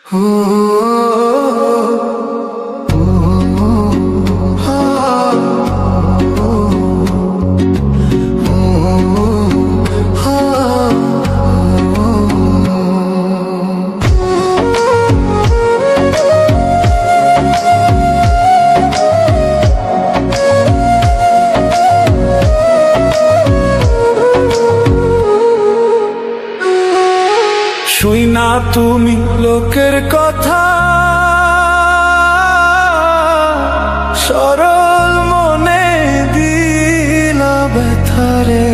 শুই না তুমি লোকের কথা, সরল মনে দিলা ব্যথারে।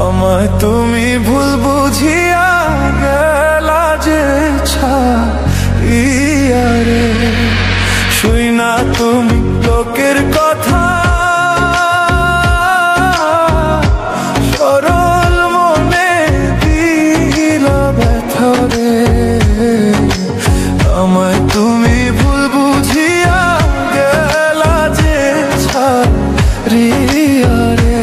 আমায় তুমি ভুল বুঝিয়া গেলা যে ছাড়িয়া রে। শুই না তুমি লোকের কথা, আমায় তুমি ভুল বুঝিয়া গেলা যে ছাড়িয়া রে।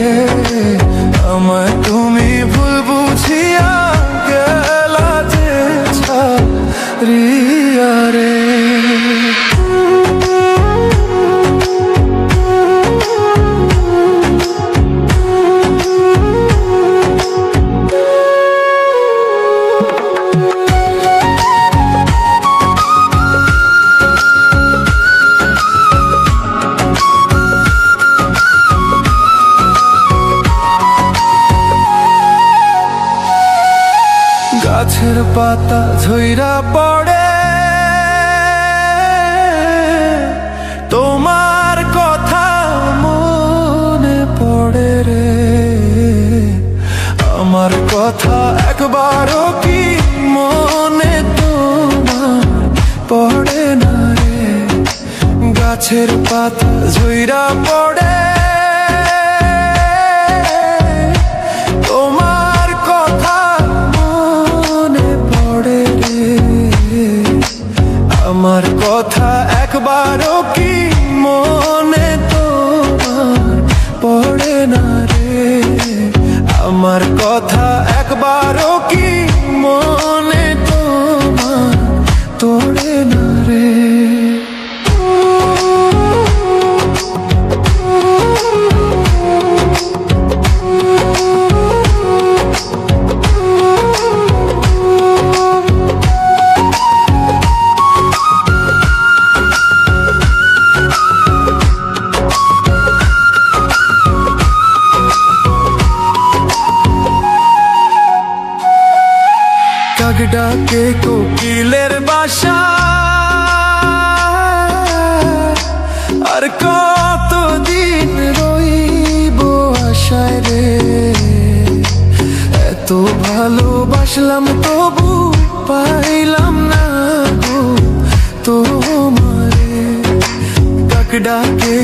আমায় তুমি ভুল বুঝিয়া গেলা যে ছাড়িয়া রে। গাছের পাতা ঝইরা পড়ে, তোমার কথা মনে পড়ে রে। আমার কথা একবারও কি মনে তোমার পড়ে না রে। গাছের পাতা ঝইরা পড়ে, আমার কথা একবারও কি মনে তোমার পড়ে না রে। আমার কথা একবারও কি মনে তোমার পড়ে না রে। কাক ডাকে কোকিলের বাসা, আর কতদিন রইব আশায় রে। এত ভালোবাসলাম তবু পাইলাম না গো তোমারে। কাক ডাকে